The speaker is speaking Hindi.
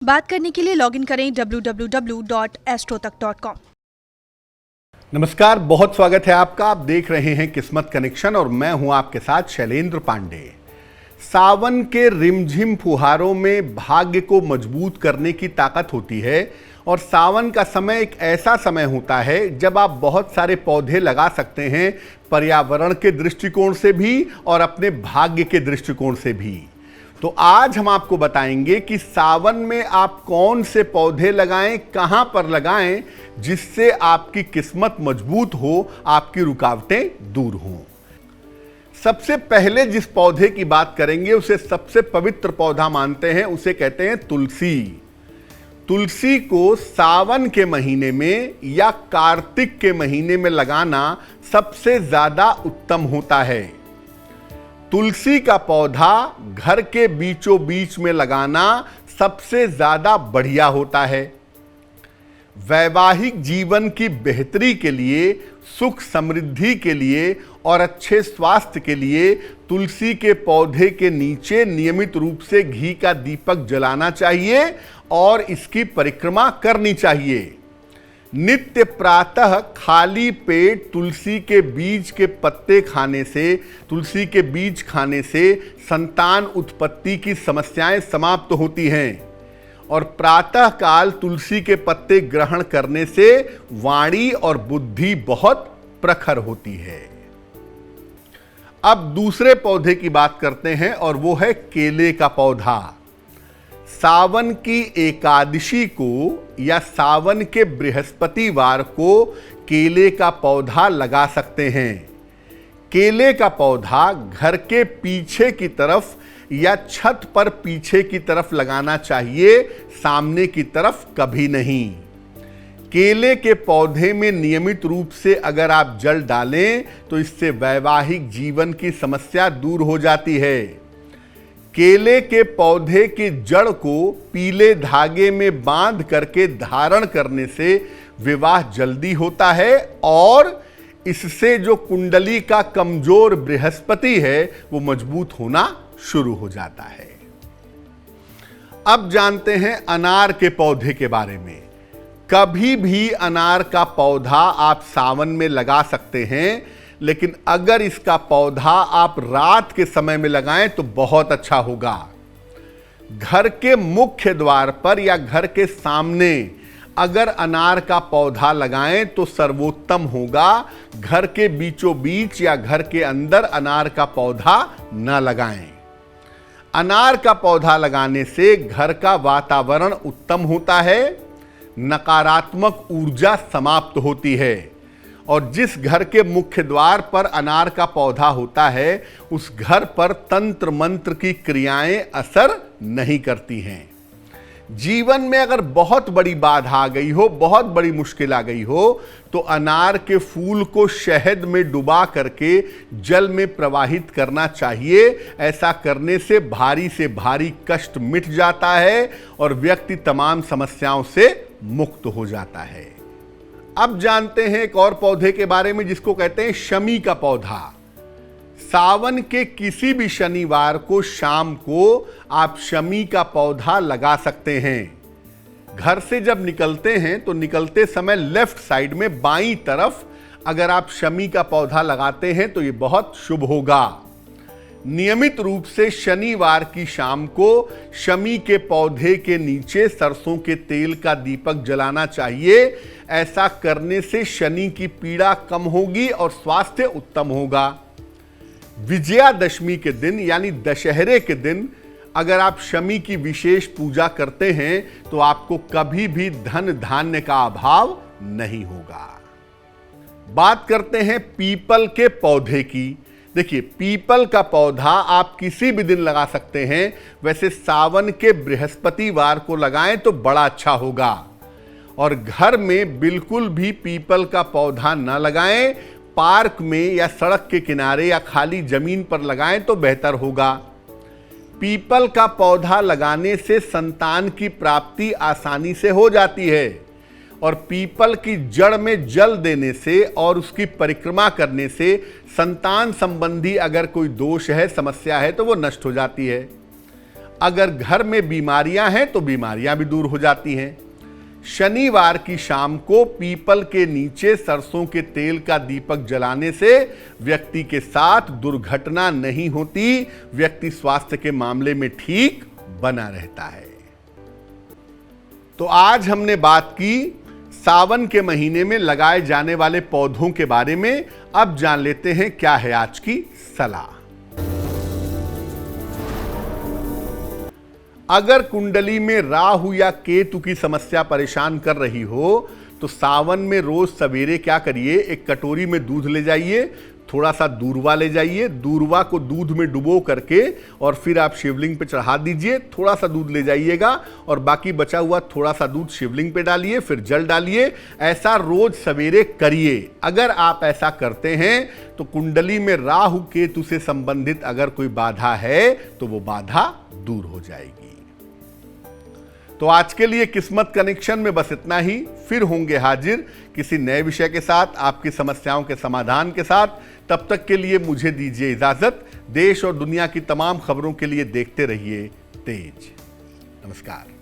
बात करने के लिए लॉगिन करें www.astrotak.com। नमस्कार, बहुत स्वागत है आपका। आप देख रहे हैं किस्मत कनेक्शन और मैं हूं आपके साथ शैलेंद्र पांडे। सावन के रिमझिम फुहारों में भाग्य को मजबूत करने की ताकत होती है और सावन का समय एक ऐसा समय होता है जब आप बहुत सारे पौधे लगा सकते हैं, पर्यावरण के दृष्टिकोण से भी और अपने भाग्य के दृष्टिकोण से भी। तो आज हम आपको बताएंगे कि सावन में आप कौन से पौधे लगाएं, कहां पर लगाएं, जिससे आपकी किस्मत मजबूत हो, आपकी रुकावटें दूर हों। सबसे पहले जिस पौधे की बात करेंगे उसे सबसे पवित्र पौधा मानते हैं, उसे कहते हैं तुलसी। तुलसी को सावन के महीने में या कार्तिक के महीने में लगाना सबसे ज्यादा उत्तम होता है। तुलसी का पौधा घर के बीचों बीच में लगाना सबसे ज्यादा बढ़िया होता है। वैवाहिक जीवन की बेहतरी के लिए, सुख समृद्धि के लिए और अच्छे स्वास्थ्य के लिए तुलसी के पौधे के नीचे नियमित रूप से घी का दीपक जलाना चाहिए और इसकी परिक्रमा करनी चाहिए। नित्य प्रातः खाली पेट तुलसी के बीज के पत्ते खाने से, तुलसी के बीज खाने से संतान उत्पत्ति की समस्याएं समाप्त होती हैं और प्रातः काल तुलसी के पत्ते ग्रहण करने से वाणी और बुद्धि बहुत प्रखर होती है। अब दूसरे पौधे की बात करते हैं और वो है केले का पौधा। सावन की एकादशी को या सावन के बृहस्पतिवार को केले का पौधा लगा सकते हैं। केले का पौधा घर के पीछे की तरफ या छत पर पीछे की तरफ लगाना चाहिए, सामने की तरफ कभी नहीं। केले के पौधे में नियमित रूप से अगर आप जल डालें तो इससे वैवाहिक जीवन की समस्या दूर हो जाती है। केले के पौधे की जड़ को पीले धागे में बांध करके धारण करने से विवाह जल्दी होता है और इससे जो कुंडली का कमजोर बृहस्पति है वो मजबूत होना शुरू हो जाता है। अब जानते हैं अनार के पौधे के बारे में। कभी भी अनार का पौधा आप सावन में लगा सकते हैं, लेकिन अगर इसका पौधा आप रात के समय में लगाएं तो बहुत अच्छा होगा। घर के मुख्य द्वार पर या घर के सामने अगर अनार का पौधा लगाएं तो सर्वोत्तम होगा। घर के बीचों बीच या घर के अंदर अनार का पौधा न लगाएं। अनार का पौधा लगाने से घर का वातावरण उत्तम होता है, नकारात्मक ऊर्जा समाप्त होती है और जिस घर के मुख्य द्वार पर अनार का पौधा होता है उस घर पर तंत्र मंत्र की क्रियाएं असर नहीं करती हैं। जीवन में अगर बहुत बड़ी बाधा आ गई हो, बहुत बड़ी मुश्किल आ गई हो, तो अनार के फूल को शहद में डुबा करके जल में प्रवाहित करना चाहिए। ऐसा करने से भारी कष्ट मिट जाता है और व्यक्ति तमाम समस्याओं से मुक्त हो जाता है। अब जानते हैं एक और पौधे के बारे में जिसको कहते हैं शमी का पौधा। सावन के किसी भी शनिवार को शाम को आप शमी का पौधा लगा सकते हैं। घर से जब निकलते हैं तो निकलते समय लेफ्ट साइड में बाईं तरफ अगर आप शमी का पौधा लगाते हैं तो ये बहुत शुभ होगा। नियमित रूप से शनिवार की शाम को शमी के पौधे के नीचे सरसों के तेल का दीपक जलाना चाहिए। ऐसा करने से शनि की पीड़ा कम होगी और स्वास्थ्य उत्तम होगा। विजयादशमी के दिन यानी दशहरे के दिन अगर आप शमी की विशेष पूजा करते हैं तो आपको कभी भी धन धान्य का अभाव नहीं होगा। बात करते हैं पीपल के पौधे की। देखिए, पीपल का पौधा आप किसी भी दिन लगा सकते हैं। वैसे सावन के बृहस्पतिवार को लगाएं तो बड़ा अच्छा होगा और घर में बिल्कुल भी पीपल का पौधा न लगाएं। पार्क में या सड़क के किनारे या खाली जमीन पर लगाएं तो बेहतर होगा। पीपल का पौधा लगाने से संतान की प्राप्ति आसानी से हो जाती है और पीपल की जड़ में जल देने से और उसकी परिक्रमा करने से संतान संबंधी अगर कोई दोष है, समस्या है तो वो नष्ट हो जाती है। अगर घर में बीमारियां हैं तो बीमारियां भी दूर हो जाती हैं। शनिवार की शाम को पीपल के नीचे सरसों के तेल का दीपक जलाने से व्यक्ति के साथ दुर्घटना नहीं होती, व्यक्ति स्वास्थ्य के मामले में ठीक बना रहता है। तो आज हमने बात की सावन के महीने में लगाए जाने वाले पौधों के बारे में। अब जान लेते हैं क्या है आज की सलाह। अगर कुंडली में राहु या केतु की समस्या परेशान कर रही हो तो सावन में रोज सवेरे क्या करिए, एक कटोरी में दूध ले जाइए, थोड़ा सा दूर्वा ले जाइए, दूर्वा को दूध में डुबो करके और फिर आप शिवलिंग पे चढ़ा दीजिए। थोड़ा सा दूध ले जाइएगा और बाकी बचा हुआ थोड़ा सा दूध शिवलिंग पे डालिए, फिर जल डालिए। ऐसा रोज सवेरे करिए। अगर आप ऐसा करते हैं तो कुंडली में राहु केतु से संबंधित अगर कोई बाधा है तो वो बाधा दूर हो जाएगी। तो आज के लिए किस्मत कनेक्शन में बस इतना ही। फिर होंगे हाजिर किसी नए विषय के साथ, आपकी समस्याओं के समाधान के साथ। तब तक के लिए मुझे दीजिए इजाजत। देश और दुनिया की तमाम खबरों के लिए देखते रहिए तेज। नमस्कार।